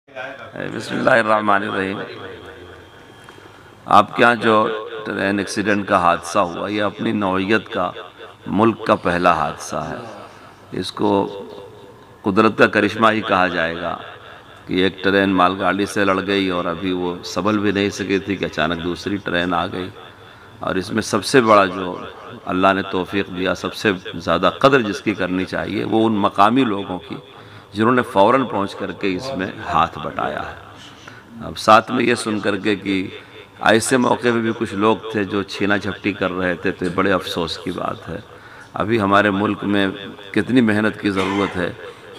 بسم اللہ الرحمن الرحیم۔ آپ کے یہاں جو ٹرین ایکسیڈنٹ کا حادثہ ہوا یہ اپنی نوعیت کا ملک کا پہلا حادثہ ہے۔ اس کو قدرت کا کرشمہ ہی کہا جائے گا کہ ایک ٹرین مال گاڑی سے لڑ گئی اور ابھی وہ سنبھل بھی نہیں سکی تھی کہ اچانک دوسری ٹرین آ گئی۔ اور اس میں سب سے بڑا جو اللہ نے توفیق دیا، سب سے زیادہ قدر جس کی کرنی چاہیے وہ ان مقامی لوگوں کی جنہوں نے فوراً پہنچ کر کے اس میں ہاتھ بٹایا ہے۔ اب ساتھ میں یہ سن کر کے کہ ایسے موقع پہ بھی کچھ لوگ تھے جو چھینا جھپٹی کر رہے تھے، تو بڑے افسوس کی بات ہے۔ ابھی ہمارے ملک میں کتنی محنت کی ضرورت ہے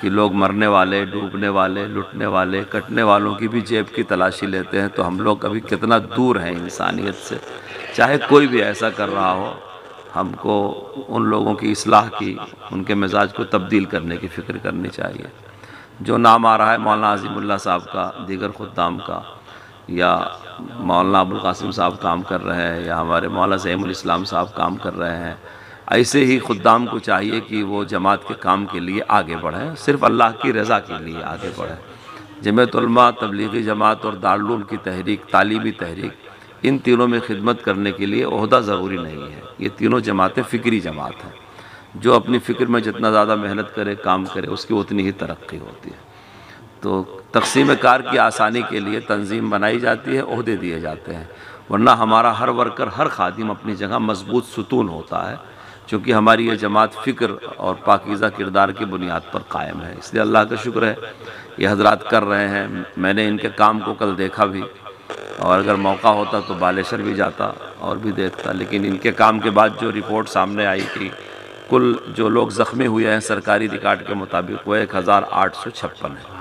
کہ لوگ مرنے والے، ڈوبنے والے، لٹنے والے، کٹنے والوں کی بھی جیب کی تلاشی لیتے ہیں، تو ہم لوگ ابھی کتنا دور ہیں انسانیت سے۔ چاہے کوئی بھی ایسا کر رہا ہو، ہم کو ان لوگوں کی اصلاح کی، ان کے مزاج کو تبدیل کرنے کی فکر کرنی چاہیے۔ جو نام آ رہا ہے مولانا عظیم اللہ صاحب کا، دیگر خدام کا، یا مولانا ابوالقاسم صاحب کام کر رہے ہیں، یا ہمارے مولانا زعیم الاسلام صاحب کام کر رہے ہیں، ایسے ہی خدام کو چاہیے کہ وہ جماعت کے کام کے لیے آگے بڑھیں، صرف اللہ کی رضا کے لیے آگے بڑھیں۔ جمعیت علماء، تبلیغی جماعت اور دارالعلوم کی تحریک، تعلیمی تحریک، ان تینوں میں خدمت کرنے کے لیے عہدہ ضروری نہیں ہے۔ یہ تینوں جماعتیں فکری جماعت ہیں۔ جو اپنی فکر میں جتنا زیادہ محنت کرے، کام کرے، اس کی اتنی ہی ترقی ہوتی ہے۔ تو تقسیم کار کی آسانی کے لیے تنظیم بنائی جاتی ہے، عہدے دیے جاتے ہیں، ورنہ ہمارا ہر ورکر، ہر خادم اپنی جگہ مضبوط ستون ہوتا ہے، چونکہ ہماری یہ جماعت فکر اور پاکیزہ کردار کی بنیاد پر قائم ہے۔ اس لیے اللہ کا شکر ہے یہ حضرات کر رہے ہیں۔ میں نے ان کے کام کو کل دیکھا بھی، اور اگر موقع ہوتا تو بالیشر بھی جاتا اور بھی دیکھتا، لیکن ان کے کام کے بعد جو رپورٹ سامنے آئی کہ کل جو لوگ زخمی ہوئے ہیں سرکاری ریکارڈ کے مطابق وہ 1856 ہیں۔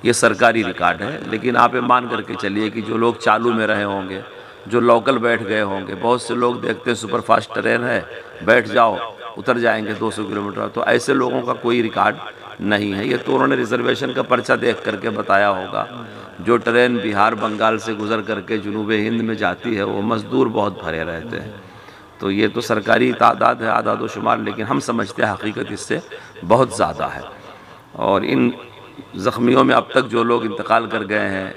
یہ سرکاری ریکارڈ ہے، لیکن آپ یہ مان کر کے چلیے کہ جو لوگ چالو میں رہے ہوں گے، جو لوکل بیٹھ گئے ہوں گے، بہت سے لوگ دیکھتے ہیں سپر فاسٹ ٹرین ہے، بیٹھ جاؤ، اتر جائیں گے 200 کلومیٹر، تو ایسے لوگوں کا کوئی ریکارڈ نہیں ہے۔ یہ تو انہوں نے ریزرویشن کا پرچہ دیکھ کر کے بتایا ہوگا۔ جو ٹرین بہار بنگال سے گزر کر کے جنوب ہند میں جاتی ہے وہ مزدور بہت بھرے رہتے ہیں۔ تو یہ تو سرکاری تعداد ہے، اعداد و شمار، لیکن ہم سمجھتے ہیں حقیقت اس سے بہت زیادہ ہے۔ اور ان زخمیوں میں اب تک جو لوگ انتقال کر گئے ہیں،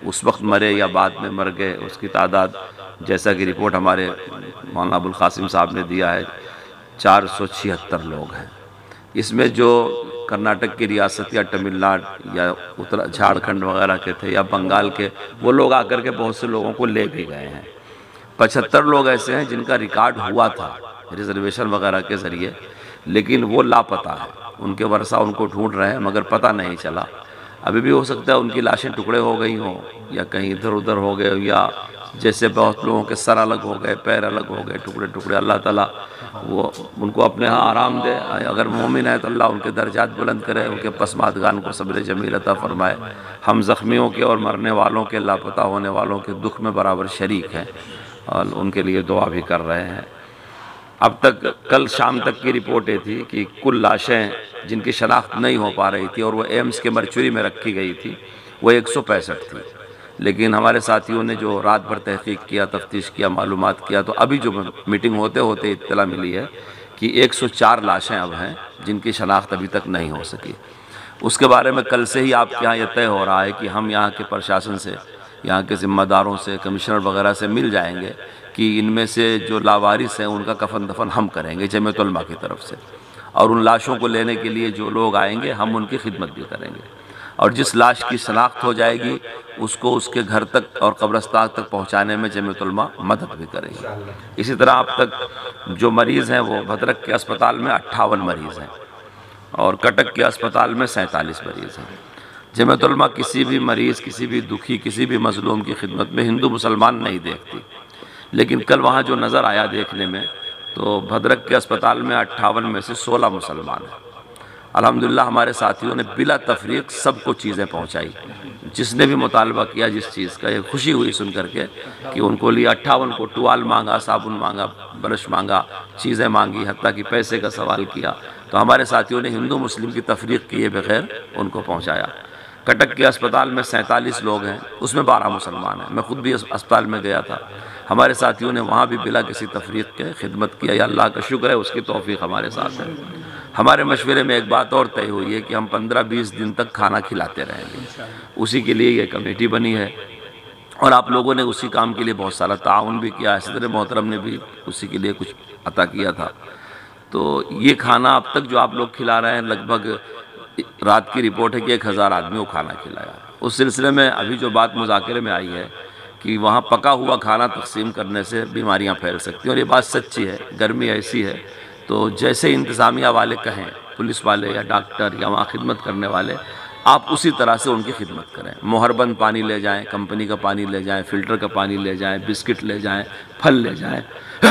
اس وقت مرے یا بعد میں مر گئے، اس کی تعداد جیسا کہ رپورٹ ہمارے مولانا ابوالقاسم صاحب نے دیا ہے 476 لوگ ہیں۔ اس میں جو کرناٹک کی ریاست یا تمل ناڈو یا جھارکھنڈ وغیرہ کے تھے یا بنگال کے، وہ لوگ آ کر کے بہت سے لوگوں کو لے بھی گئے ہیں۔ 75 لوگ ایسے ہیں جن کا ریکارڈ ہوا تھا ریزرویشن وغیرہ کے ذریعے، لیکن وہ لاپتہ ہیں۔ ان کے ورثہ ان کو ڈھونڈ رہے ہیں مگر پتہ نہیں چلا۔ ابھی بھی ہو سکتا ہے ان کی لاشیں ٹکڑے ہو گئی ہوں، یا کہیں ادھر ادھر ہو گئے، یا جیسے بہت لوگوں کے سر الگ ہو گئے، پیر الگ ہو گئے، ٹکڑے ٹکڑے۔ اللہ تعالیٰ وہ ان کو اپنے ہاں آرام دے، اگر مومن ہے تو اللہ ان کے درجات بلند کرے، ان کے پسماندگان کو صبر جمیل عطا فرمائے۔ ہم زخمیوں کے اور مرنے والوں کے، لاپتہ ہونے والوں کے دکھ میں برابر شریک ہیں اور ان کے لیے دعا بھی کر رہے ہیں۔ اب تک کل شام تک کی رپورٹ یہ تھی کہ کل لاشیں جن کی شناخت نہیں ہو پا رہی تھی اور وہ ایمس کے مرچوری میں رکھی گئی تھی وہ 165 تھی، لیکن ہمارے ساتھیوں نے جو رات بھر تحقیق کیا، تفتیش کیا، معلومات کیا، تو ابھی جو میٹنگ ہوتے ہوتے اطلاع ملی ہے کہ 104 لاشیں اب ہیں جن کی شناخت ابھی تک نہیں ہو سکی۔ اس کے بارے میں کل سے ہی آپ کے یہاں یہ طے ہو رہا ہے کہ ہم یہاں کے پرشاسن سے، یہاں کے ذمہ داروں سے، کمشنر وغیرہ سے مل جائیں گے کہ ان میں سے جو لاوارث ہیں ان کا کفن دفن ہم کریں گے جمعیت علماء کی طرف سے، اور ان لاشوں کو لینے کے لیے جو لوگ آئیں گے ہم ان کی خدمت بھی کریں گے، اور جس لاش کی شناخت ہو جائے گی اس کو اس کے گھر تک اور قبرستان تک پہنچانے میں جمعیت علماء مدد بھی کریں گے۔ اسی طرح اب تک جو مریض ہیں وہ بھدرک کے اسپتال میں 58 مریض ہیں اور کٹک کے اسپتال میں 47 مریض ہیں۔ جمعیت علماء کسی بھی مریض، کسی بھی دکھی، کسی بھی مظلوم کی خدمت میں ہندو مسلمان نہیں دیکھتی، لیکن کل وہاں جو نظر آیا دیکھنے میں تو بھدرک کے اسپتال میں 58 میں سے 16 مسلمان ہیں۔ الحمدللہ ہمارے ساتھیوں نے بلا تفریق سب کو چیزیں پہنچائی، جس نے بھی مطالبہ کیا جس چیز کا، یہ خوشی ہوئی سن کر کے کہ ان کو لیے 58 کو ٹوال مانگا، صابن مانگا، برش مانگا، چیزیں مانگی، حتیٰ کہ پیسے کا سوال کیا، تو ہمارے ساتھیوں نے ہندو مسلم کی تفریق کیے بغیر ان کو پہنچایا۔ کٹک کے اسپتال میں 47 لوگ ہیں، اس میں 12 مسلمان ہیں۔ میں خود بھی اسپتال میں گیا تھا، ہمارے ساتھیوں نے وہاں بھی بلا کسی تفریق کے خدمت کیا، یا اللہ کا شکر ہے اس کی توفیق ہمارے ساتھ ہے۔ ہمارے مشورے میں ایک بات اور طے ہوئی ہے کہ ہم 15-20 دن تک کھانا کھلاتے رہیں گے، اسی کے لیے یہ کمیٹی بنی ہے، اور آپ لوگوں نے اسی کام کے لیے بہت سارا تعاون بھی کیا ہے، صدر محترم نے بھی اسی کے لیے کچھ عطا کیا تھا۔ تو یہ کھانا اب تک جو آپ لوگ کھلا رہے ہیں، لگ بھگ رات کی رپورٹ ہے کہ 1000 آدمی کو کھانا کھلایا۔ اس سلسلے میں ابھی جو بات مذاکرے میں آئی ہے کہ وہاں پکا ہوا کھانا تقسیم کرنے سے بیماریاں پھیل سکتی ہیں، اور یہ بات سچی ہے، گرمی ایسی ہے، تو جیسے انتظامیہ والے کہیں، پولیس والے یا ڈاکٹر یا وہاں خدمت کرنے والے، آپ اسی طرح سے ان کی خدمت کریں۔ مہربند پانی لے جائیں، کمپنی کا پانی لے جائیں، فلٹر کا پانی لے جائیں، بسکٹ لے جائیں، پھل لے جائیں،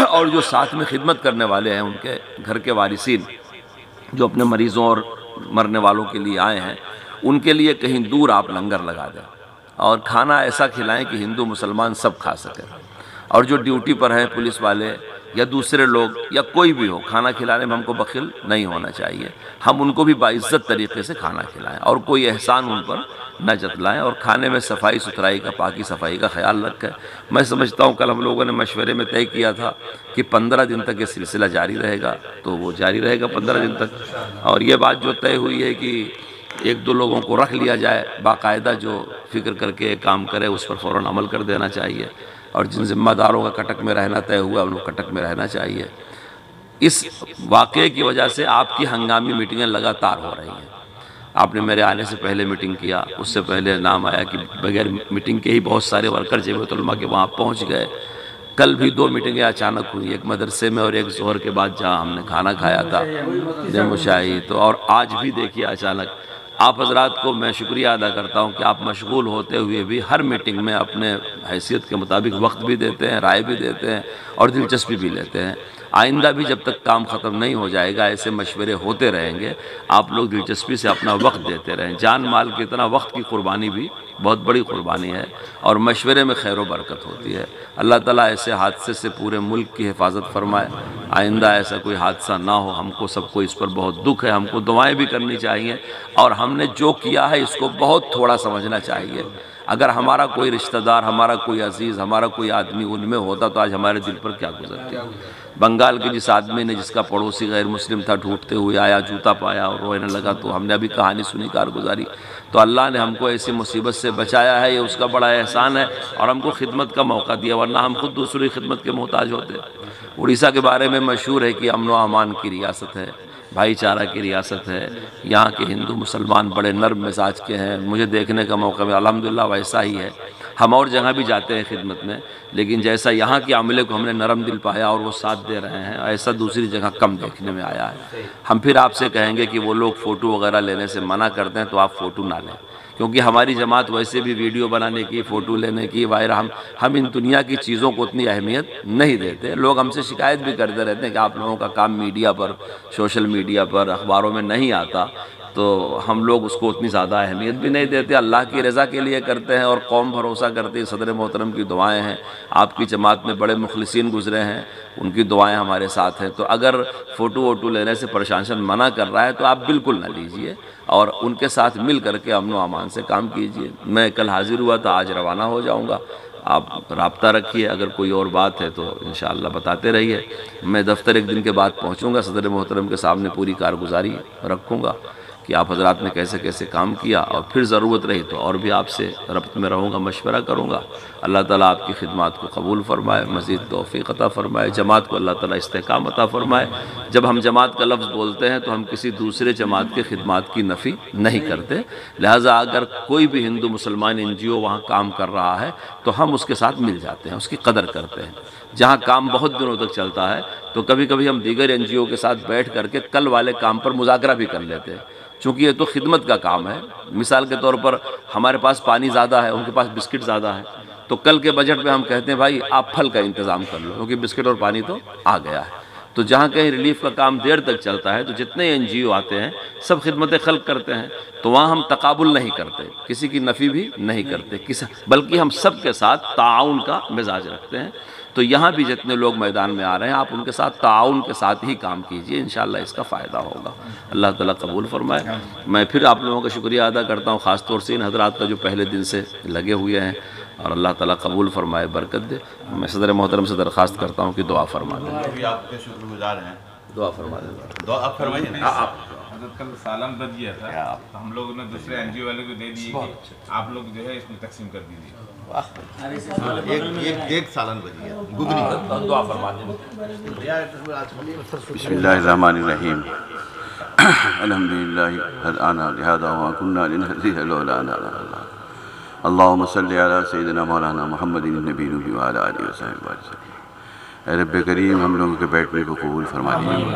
اور جو ساتھ میں خدمت کرنے والے ہیں ان کے گھر کے وارثین جو اپنے مریضوں اور مرنے والوں کے لیے آئے ہیں، ان کے لیے کہیں دور آپ لنگر لگا دیں، اور کھانا ایسا کھلائیں کہ ہندو مسلمان سب کھا سکیں۔ اور جو ڈیوٹی پر ہیں پولیس والے یا دوسرے لوگ یا کوئی بھی ہو، کھانا کھلانے میں ہم کو بخل نہیں ہونا چاہیے، ہم ان کو بھی باعزت طریقے سے کھانا کھلائیں اور کوئی احسان ان پر نہ جتلائیں، اور کھانے میں صفائی ستھرائی کا، پاکی صفائی کا خیال رکھیں۔ میں سمجھتا ہوں کل ہم لوگوں نے مشورے میں طے کیا تھا کہ 15 دن تک یہ سلسلہ جاری رہے گا، تو وہ جاری رہے گا 15 دن تک۔ اور یہ بات جو طے ہوئی ہے کہ 1-2 لوگوں کو رکھ لیا جائے باقاعدہ، جو فکر کر کے کام کرے، اس پر فوراً عمل کر دینا چاہیے، اور جن ذمہ داروں کا کٹک میں رہنا طے ہوا ان کو کٹک میں رہنا چاہیے۔ اس واقعے کی وجہ سے آپ کی ہنگامی میٹنگیں لگاتار ہو رہی ہیں۔ آپ نے میرے آنے سے پہلے میٹنگ کیا، اس سے پہلے نام آیا کہ بغیر میٹنگ کے ہی بہت سارے ورکر جمعیت علماء کے وہاں پہنچ گئے۔ کل بھی 2 میٹنگیں اچانک ہوئی، ایک مدرسے میں اور ایک ظہر کے بعد جہاں ہم نے کھانا کھایا تھا جم شاہی، تو اور آج بھی دیکھیے اچانک۔ آپ حضرات کو میں شکریہ ادا کرتا ہوں کہ آپ مشغول ہوتے ہوئے بھی ہر میٹنگ میں اپنے حیثیت کے مطابق وقت بھی دیتے ہیں، رائے بھی دیتے ہیں اور دلچسپی بھی لیتے ہیں۔ آئندہ بھی جب تک کام ختم نہیں ہو جائے گا ایسے مشورے ہوتے رہیں گے، آپ لوگ دلچسپی سے اپنا وقت دیتے رہیں۔ جان مال کی طرح وقت کی قربانی بھی بہت بڑی قربانی ہے، اور مشورے میں خیر و برکت ہوتی ہے۔ اللہ تعالیٰ ایسے حادثے سے پورے ملک کی حفاظت فرمائے، آئندہ ایسا کوئی حادثہ نہ ہو۔ ہم کو سب کو اس پر بہت دکھ ہے، ہم کو دعائیں بھی کرنی چاہیے، اور ہم نے جو کیا ہے اس کو بہت تھوڑا سمجھنا چاہیے۔ اگر ہمارا کوئی رشتہ دار، ہمارا کوئی عزیز، ہمارا کوئی آدمی ان میں ہوتا تو آج ہمارے دل پر کیا گزرتی۔ بنگال کے جس آدمی نے، جس کا پڑوسی غیر مسلم تھا، ڈھونڈتے ہوئے آیا، جوتا پایا اور رونے لگا، تو ہم نے ابھی کہانی سنی کارگزاری، تو اللہ نے ہم کو ایسی مصیبت سے بچایا ہے، یہ اس کا بڑا احسان ہے، اور ہم کو خدمت کا موقع دیا، ورنہ ہم خود دوسری خدمت کے محتاج ہوتے۔ اڑیسہ کے بارے میں مشہور ہے کہ امن و امان کی ریاست ہے، بھائی چارہ کی ریاست ہے، یہاں کے ہندو مسلمان بڑے نرم مزاج کے ہیں، مجھے دیکھنے کا موقع ملا، الحمدللہ ویسا ہی ہے۔ ہم اور جگہ بھی جاتے ہیں خدمت میں، لیکن جیسا یہاں کے عملے کو ہم نے نرم دل پایا اور وہ ساتھ دے رہے ہیں، ایسا دوسری جگہ کم دیکھنے میں آیا ہے۔ ہم پھر آپ سے کہیں گے کہ وہ لوگ فوٹو وغیرہ لینے سے منع کرتے ہیں تو آپ فوٹو نہ لیں، کیونکہ ہماری جماعت ویسے بھی ویڈیو بنانے کی، فوٹو لینے کی، وغیرہ ہم ان دنیا کی چیزوں کو اتنی اہمیت نہیں دیتے۔ لوگ ہم سے شکایت بھی کرتے رہتے ہیں کہ آپ لوگوں کا کام میڈیا پر، سوشل میڈیا پر، اخباروں میں نہیں آتا، تو ہم لوگ اس کو اتنی زیادہ اہمیت بھی نہیں دیتے، اللہ کی رضا کے لیے کرتے ہیں، اور قوم بھروسہ کرتی ہے۔ صدر محترم کی دعائیں ہیں، آپ کی جماعت میں بڑے مخلصین گزرے ہیں، ان کی دعائیں ہمارے ساتھ ہیں، تو اگر فوٹو ووٹو لینے سے پرشاسن منع کر رہا ہے تو آپ بالکل نہ لیجئے، اور ان کے ساتھ مل کر کے امن و امان سے کام کیجئے۔ میں کل حاضر ہوا تھا، آج روانہ ہو جاؤں گا، آپ رابطہ رکھیے، اگر کوئی اور بات ہے تو انشاءاللہ بتاتے رہیے۔ میں دفتر 1 دن کے بعد پہنچوں گا، صدر محترم کے سامنے پوری کارگزاری رکھوں گا کہ آپ حضرات نے کیسے کیسے کام کیا، اور پھر ضرورت رہی تو اور بھی آپ سے ربط میں رہوں گا، مشورہ کروں گا۔ اللہ تعالیٰ آپ کی خدمات کو قبول فرمائے، مزید توفیق عطا فرمائے، جماعت کو اللہ تعالیٰ استحکام عطا فرمائے۔ جب ہم جماعت کا لفظ بولتے ہیں تو ہم کسی دوسرے جماعت کے خدمات کی نفی نہیں کرتے، لہٰذا اگر کوئی بھی ہندو مسلمان NGO وہاں کام کر رہا ہے تو ہم اس کے ساتھ مل جاتے ہیں، اس کی قدر کرتے ہیں۔ جہاں کام بہت دنوں تک چلتا ہے تو کبھی کبھی ہم دیگر NGO کے ساتھ بیٹھ کر کے کل والے کام پر مذاکرہ بھی کر لیتے ہیں، چونکہ یہ تو خدمت کا کام ہے۔ مثال کے طور پر ہمارے پاس پانی زیادہ ہے، ان کے پاس بسکٹ زیادہ ہے، تو کل کے بجٹ میں ہم کہتے ہیں بھائی آپ پھل کا انتظام کر لو، کیونکہ بسکٹ اور پانی تو آ گیا ہے۔ تو جہاں کہیں ریلیف کا کام دیر تک چلتا ہے تو جتنے NGO آتے ہیں سب خدمت خلق کرتے ہیں، تو وہاں ہم تقابل نہیں کرتے، کسی کی نفی بھی نہیں کرتے، بلکہ ہم سب کے ساتھ تعاون کا مزاج رکھتے ہیں۔ تو یہاں بھی جتنے لوگ میدان میں آ رہے ہیں آپ ان کے ساتھ تعاون کے ساتھ ہی کام کیجئے، انشاءاللہ اس کا فائدہ ہوگا۔ اللہ تعالیٰ قبول فرمائے۔ میں پھر آپ لوگوں کا شکریہ ادا کرتا ہوں، خاص طور سے ان حضرات کا جو پہلے دن سے لگے ہوئے ہیں، اور اللہ تعالیٰ قبول فرمائے، برکت دے۔ میں صدر محترم سے درخواست کرتا ہوں کہ دعا فرما دیں۔ بھی آپ کے شکر گزار ہیں، دعا فرما دیں۔ دعا آپ فرمائیے نا۔ حضرت کل سالن بچ گیا تھا تو ہم لوگوں نے دوسرے این جی او والے کو دے دیے کہ آپ لوگ جو ہے اس میں تقسیم کر دیجیے۔ ایک سالن بچ گیا، گگنی۔ دعا فرما دیں۔ بسم اللہ الرحمن الرحیم۔ الحمدللہ ہدانا لہذا وما کنا لنہتدی لولا ان ہدانا اللہ۔ اللہم صلی علی سیدنا مولانا محمد النبی وعلی آلہ وصحبہ وسلم۔ اے رب کریم ہم لوگوں کے بیٹھنے کو قبول فرما لیجیے۔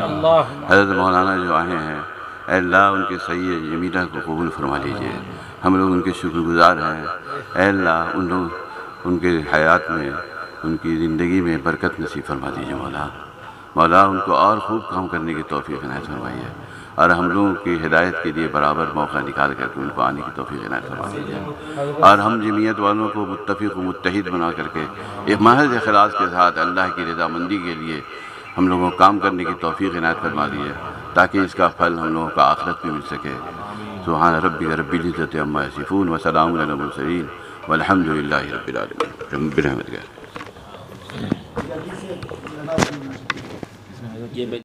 حضرت مولانا جو آئے ہیں اے اللہ ان کے صحیح جمیلہ کو قبول فرما لیجیے، ہم لوگ ان کے شکر گزار ہیں۔ اے اللہ ان کے حیات میں، ان کی زندگی میں برکت نصیب فرما دیجیے مولا ان کو اور خوب کام کرنے کی توفیق عنایت فرمائیے، اور ہم لوگوں کی ہدایت کے لیے برابر موقع نکال کر کے ان کو آنے کی توفیق عنایت فرما دیجیے، اور ہم جمعیت والوں کو متفق و متحد بنا کر کے ایک محض اخلاص کے ساتھ اللہ کی رضامندی کے لیے ہم لوگوں کو کام کرنے کی توفیق عنایت فرما دیجیے، تاکہ اس کا پھل ہم لوگوں کا آخرت میں مل سکے۔ سبحان ربک رب العزت عما یصفون وسلام علی المرسلین والحمد للہ رب العالمین برحمتک۔